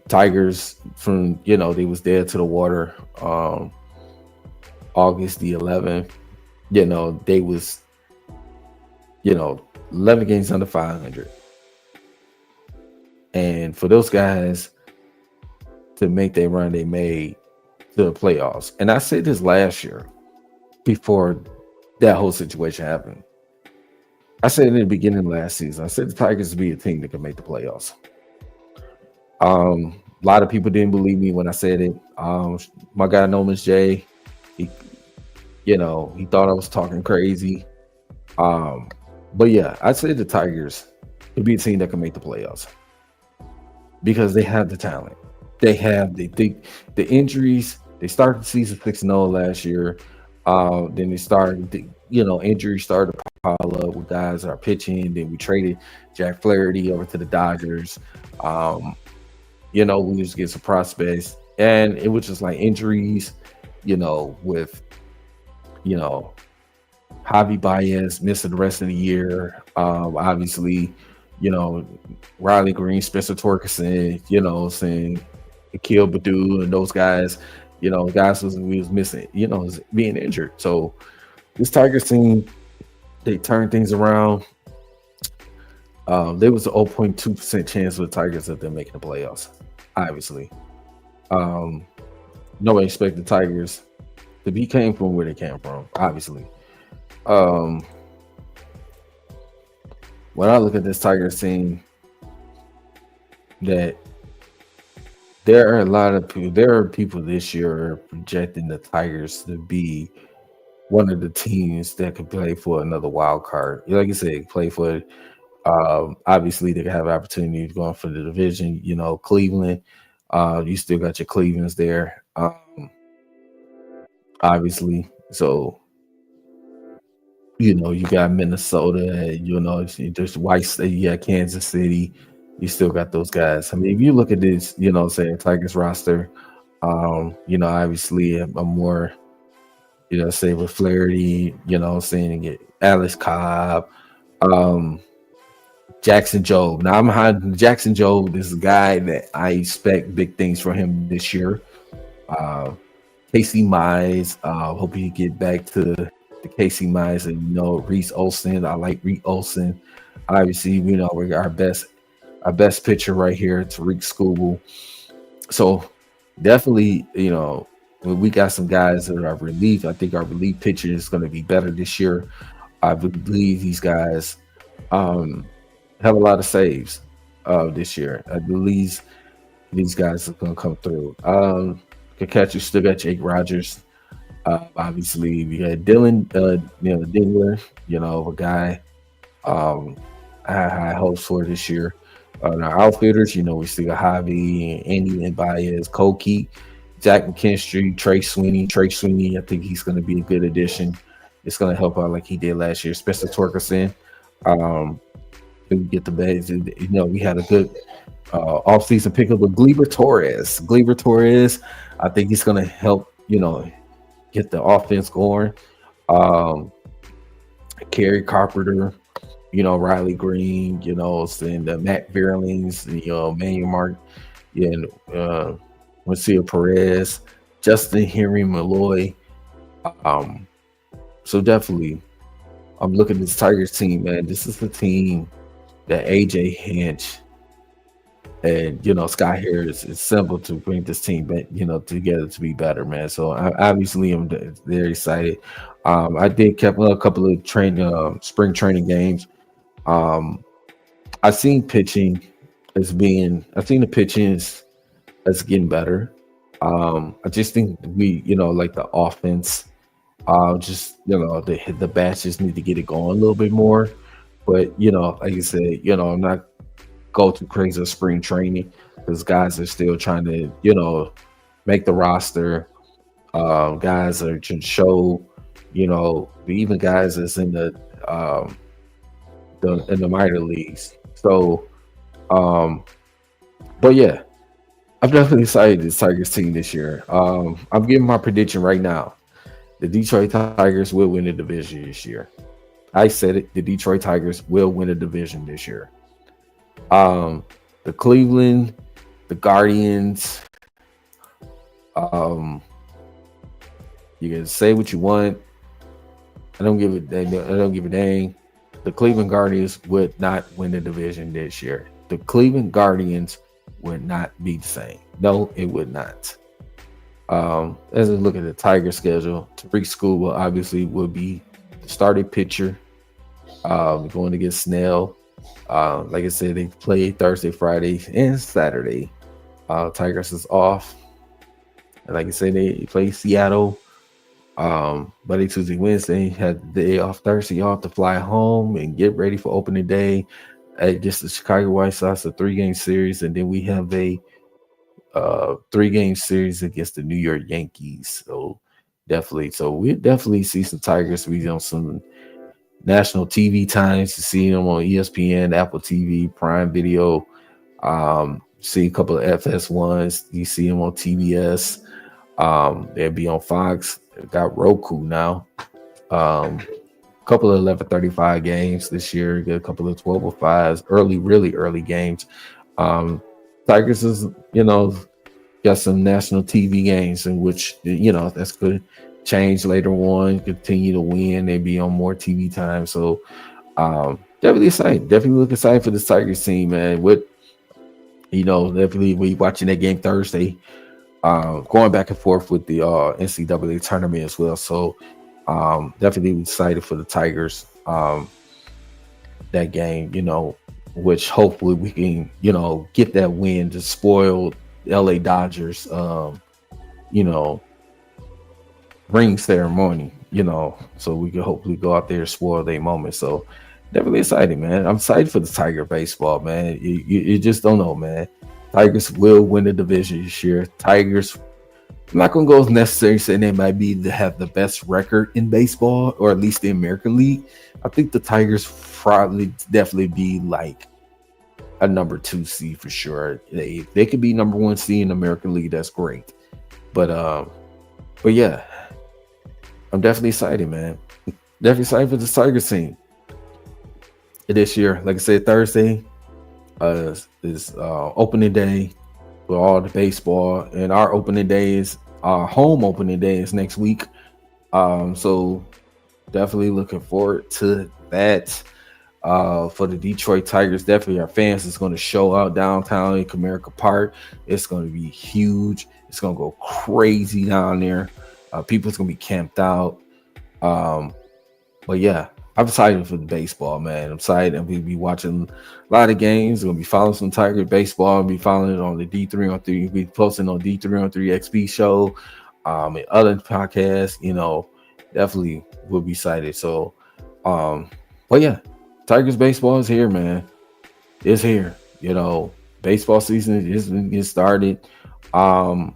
Tigers from they was dead to the water August the 11th. They was 11 games under 500, and for those guys to make that run they made to the playoffs. And I said this last year before that whole situation happened. I said in the beginning of last season, I said the Tigers would be a team that could make the playoffs. A lot of people didn't believe me when I said it. My guy Noman's Jay, he thought I was talking crazy. But yeah, I said the Tigers could be a team that can make the playoffs because they have the talent. They have the injuries. They started the season 6-0 last year. Then they started, injuries started to pile up with guys that are pitching. Then we traded Jack Flaherty over to the Dodgers. We just get some prospects, and it was just like injuries, with, Javi Baez missing the rest of the year. Obviously, Riley Green, Spencer Torkelson, saying Akil Baddoo and those guys, guys was missing, was being injured. So this Tigers team, they turned things around. There was an 0.2% chance for the Tigers of them making the playoffs. Obviously, nobody expected the Tigers to be came from where they came from. Obviously, when I look at this Tigers team, that there are a lot of people. There are people this year projecting the Tigers to be one of the teams that could play for another wild card. Like I said, play for. Obviously, they have opportunities going for the division. Cleveland. You still got your Clevelands there. Obviously, so you got Minnesota. There's White State. You got Kansas City. You still got those guys. I mean, if you look at this, say Tigers roster, obviously I'm more, say with Flaherty, saying get Alex Cobb, Jackson Jobe. Now I'm hiding Jackson Jobe. This is a guy that I expect big things for him this year. Casey Mize. Hope he get back to the Casey Mize and Reese Olson. I like Reese Olson. Obviously, we got our best pitcher right here, Tariq Skubal. So definitely, when we got some guys that are relief. I think our relief pitcher is going to be better this year. I believe these guys have a lot of saves this year. I believe these guys are going to come through. Catch you still got Jake Rogers. Obviously, we had Dylan, Dingler, a guy I had high hopes for this year. Our outfielders, we still got Javi, Andy and Baez, Koki, Jack McKinstry, Trey Sweeney. Trey Sweeney, I think he's going to be a good addition. It's going to help out like he did last year, Spencer Torkelson. We get the base. We had a good offseason pickup with Gleyber Torres. Gleyber Torres, I think he's going to help, get the offense going. Kerry Carpenter, Riley Green, and Matt Verlings, Manuel Mark, and Marcia Perez, Justin Henry Malloy. So definitely, I'm looking at this Tigers team, man. This is the team that AJ Hinch and Scott Harris is simple to bring this team back, together to be better, man. So I obviously am very excited. I did kept a couple of spring training games. I've seen pitching I've seen the pitching as getting better. I just think we, like the offense, the bats just need to get it going a little bit more. But like you said, I'm not go too crazy of spring training because guys are still trying to, make the roster. Guys are to show, even guys that's in the minor leagues. So, but yeah, I'm definitely excited this Tigers team this year. I'm giving my prediction right now. The Detroit Tigers will win the division this year. I said it. The Detroit Tigers will win a division this year. The Cleveland, the Guardians. You can say what you want. I don't give a dang. The Cleveland Guardians would not win the division this year. The Cleveland Guardians would not be the same. No, it would not. As I look at the Tiger schedule, Tariq Skubal obviously will be the starting pitcher. Going against Snell. Like I said, they play Thursday, Friday, and Saturday. Tigers is off. And like I said, they play Seattle. Monday, Tuesday, Wednesday. Had the day off Thursday off to fly home and get ready for opening day. Just the Chicago White Sox, a 3-game series, and then we have a 3-game series against the New York Yankees. So we'll definitely see some Tigers. We on some national TV times to see them on ESPN, Apple TV, Prime Video. See a couple of FS1s. You see them on TBS. They'll be on Fox. Got Roku now. Couple of 11:35 games this year. Got a couple of 12:05s. Really early games. Tigers is got some national TV games in which that's good. Change later on, continue to win. They be on more TV time. So definitely excited. Definitely look excited for the Tigers team, man. Definitely we watching that game Thursday. Going back and forth with the NCAA tournament as well. So definitely excited for the Tigers. That game, which hopefully we can, get that win to spoil LA Dodgers ring ceremony, so we can hopefully go out there and spoil their moment. So definitely excited, man. I'm excited for the Tiger baseball, man. You just don't know, man. Tigers will win the division this year. Tigers, I'm not gonna go as necessary saying they might be to have the best record in baseball, or at least the American League. I think the Tigers probably definitely be like a number 2 seed for sure. They could be number 1 seed in the American League. That's great. But yeah, I'm definitely excited, man. Definitely excited for the Tigers team this year. Like I said, Thursday is opening day for all the baseball, and our opening day is Our home opening day is next week. So definitely looking forward to that. For the Detroit Tigers, definitely our fans is going to show out downtown in Comerica Park. It's going to be huge. It's going to go crazy down there. People's going to be camped out. But yeah, I'm excited for the baseball, man. I'm excited, and we'll be watching a lot of games. We're gonna be following some Tiger baseball. I'll be following it on the D313. We'll be posting on D313XP show, and other podcasts. Definitely will be excited. So, but yeah, Tigers baseball is here, man. It's here. Baseball season is getting started. I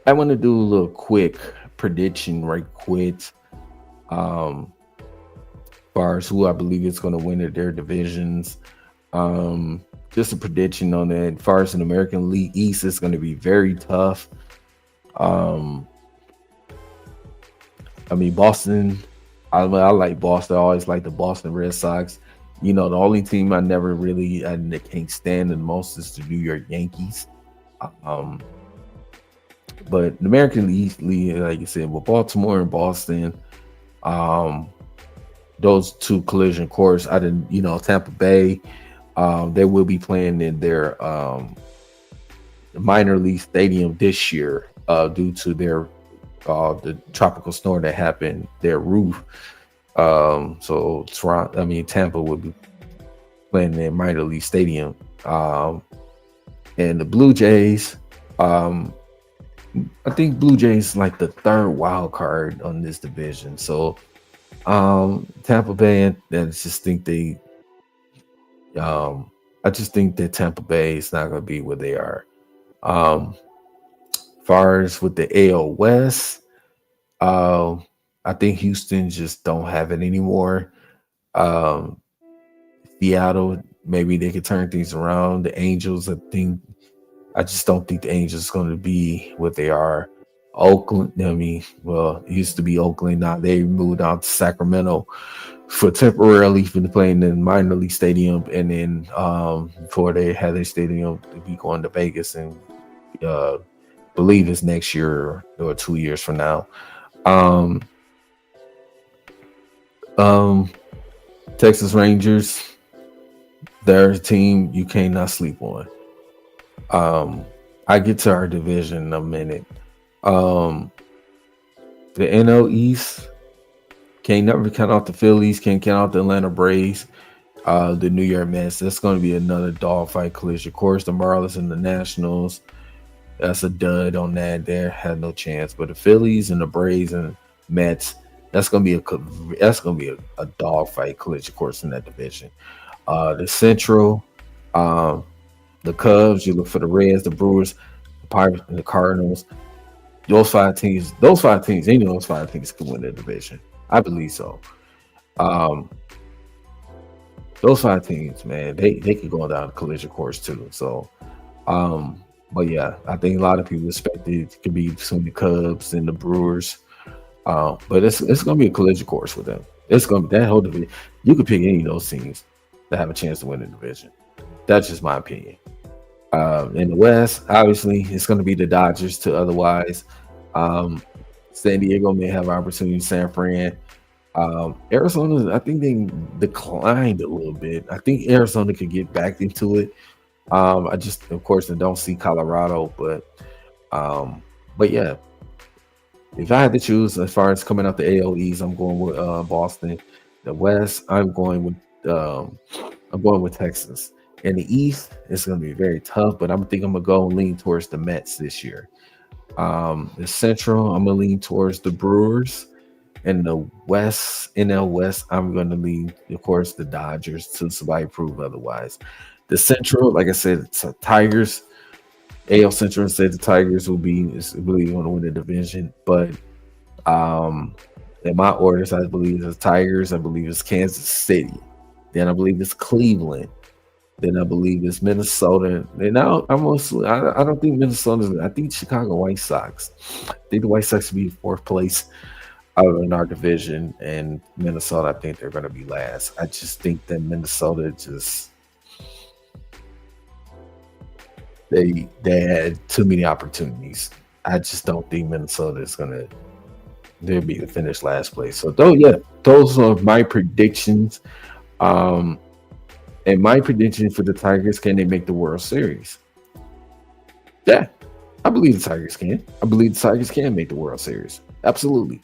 want to do a little quick prediction, right quick. Far as who I believe is going to win their divisions. Just a prediction on that. As far as an American League East, it's going to be very tough. I mean, Boston. I like Boston. I always like the Boston Red Sox. The only team I can't stand the most is the New York Yankees. But the American League, like you said, with Baltimore and Boston, those two collision course. I didn't, Tampa Bay. They will be playing in their minor league stadium this year due to their the tropical storm that happened. Their roof. So Tampa will be playing in their minor league stadium. And the Blue Jays. I think Blue Jays like the third wild card on this division. So. Tampa Bay, I just think that Tampa Bay is not going to be where they are. Far as with the AL West, I think Houston just don't have it anymore. Seattle, maybe they could turn things around. The Angels, I just don't think the Angels are going to be what they are. Oakland, it used to be Oakland. Now they moved out to Sacramento for temporarily for playing in minor league stadium, and then before they had their stadium, to be going to Vegas, and believe it's next year or 2 years from now. Texas Rangers, their team you cannot sleep on. I get to our division in a minute. The NL East, can't never count out the Phillies, can't count out the Atlanta Braves, the New York Mets. That's going to be another dogfight collision. Of course, the Marlins and the Nationals, that's a dud on that. They had no chance. But the Phillies and the Braves and Mets, that's going to be a dogfight collision course in that division. The Central, the Cubs, you look for the Reds, the Brewers, the Pirates, and the Cardinals. Those five teams, those five teams can win the division. I believe so. Those five teams, man, they could go down the collision course too. So, but yeah, I think a lot of people expect it could be between the Cubs and the Brewers. But it's going to be a collision course with them. It's going to be that whole division. You could pick any of those teams that have a chance to win the division. That's just my opinion. In the West, obviously, it's going to be the Dodgers to otherwise. San Diego may have opportunity. San Fran. Arizona, I think they declined a little bit. I think Arizona could get back into it. I just, of course, I don't see Colorado, but yeah. If I had to choose as far as coming out the AL East, I'm going with Boston. The West, I'm going with Texas. In the East, it's going to be very tough, but I'm going to go and lean towards the Mets this year. The Central, I'm going to lean towards the Brewers. And the West, NL West, I'm going to lean, of course, the Dodgers till somebody prove otherwise. The Central, like I said, it's Tigers. AL Central said the Tigers will be really going to win the division, but in my orders, I believe it's Tigers. I believe it's Kansas City. Then I believe it's Cleveland. Then I believe it's Minnesota. And now I don't think Minnesota. I think Chicago White Sox. I think the White Sox will be fourth place out in our division, and Minnesota, I think they're going to be last. I just think that Minnesota they had too many opportunities. I just don't think Minnesota is gonna. They'll be the finish last place. So though, yeah, those are my predictions. Um, and my prediction for the Tigers: can they make the World Series? Yeah, I believe the Tigers can. I believe the Tigers can make the World Series. Absolutely,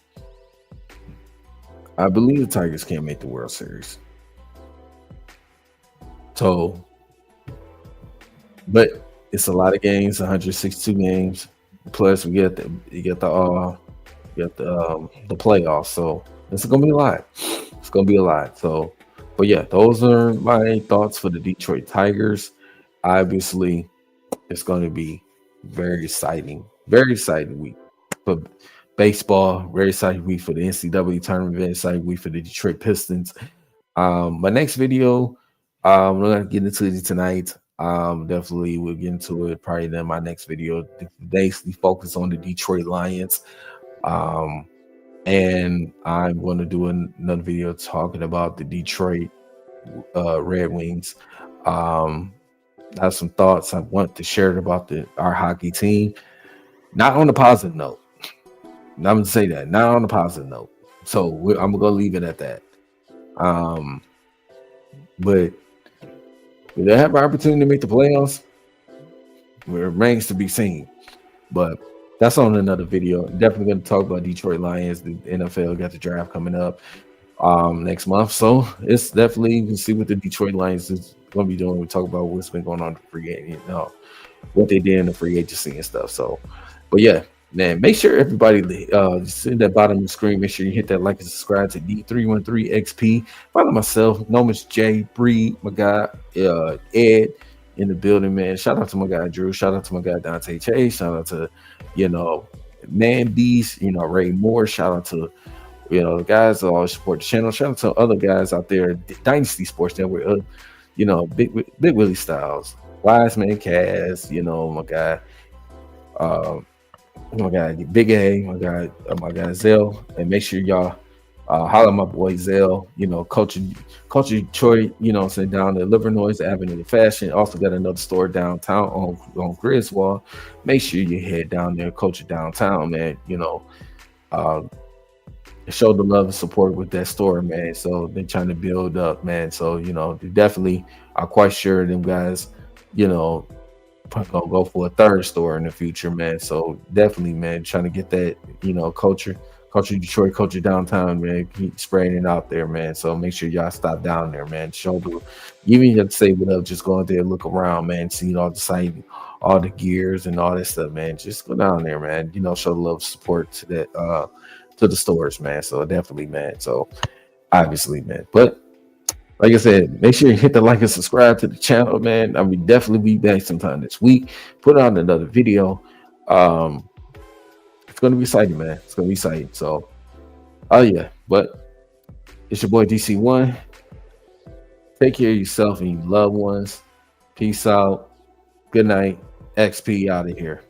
I believe the Tigers can make the World Series. So, but it's a lot of games, 162 games. Plus, we get the playoffs. So it's gonna be a lot. It's gonna be a lot. So, but yeah, those are my thoughts for the Detroit Tigers. Obviously, it's gonna be very exciting week for baseball. Very exciting week for the NCAA tournament. Very exciting week for the Detroit Pistons. My next video, we're gonna get into it tonight. Definitely we'll get into it probably in my next video. Basically focus on the Detroit Lions. Um, and I'm going to do another video talking about the Detroit Red Wings. I have some thoughts I want to share about our hockey team. Not on a positive note. I'm going to say that. Not on a positive note. So I'm going to leave it at that. But do they have an opportunity to make the playoffs? It remains to be seen. But that's on another video. Definitely going to talk about Detroit Lions. The NFL got the draft coming up next month. So it's definitely, you can see what the Detroit Lions is going to be doing. We talk about what's been going on in the free agent, what they did in the free agency and stuff. So, but yeah, man, make sure everybody just in that bottom of the screen, make sure you hit that like and subscribe to D313XP. Follow myself, Nomus J, Bree, my guy, Ed in the building, man. Shout out to my guy Drew. Shout out to my guy Dante Chase. Shout out to, Man Beast, Ray Moore. Shout out to, the guys that always support the channel. Shout out to other guys out there, Dynasty Sports Network, Big Willie Styles, Wise Man Kaz, my guy Big A, my guy Zell, and make sure y'all holler at my boy Zell, Culture Detroit, saying down there, Livernois Avenue of Fashion. Also got another store downtown on Griswold. Make sure you head down there, Culture Downtown, man. Show the love and support with that store, man. So they're trying to build up, man. So they definitely are quite sure them guys, gonna go for a third store in the future, man. So definitely, man, trying to get that, culture Detroit, culture downtown, man. Keep spreading it out there, man. So make sure y'all stop down there, man. Show the, even you have to say what up, just go out there, look around, man, see all the site, all the gears and all that stuff, man. Just go down there, man. Show the love, support to that, to the stores, man. So definitely, man. So obviously, man. But like I said, make sure you hit the like and subscribe to the channel, man. I will definitely be back sometime this week. Put on another video. It's gonna be exciting, man. It's gonna be exciting. So, oh yeah. But it's your boy DC1. Take care of yourself and your loved ones. Peace out. Good night. XP out of here.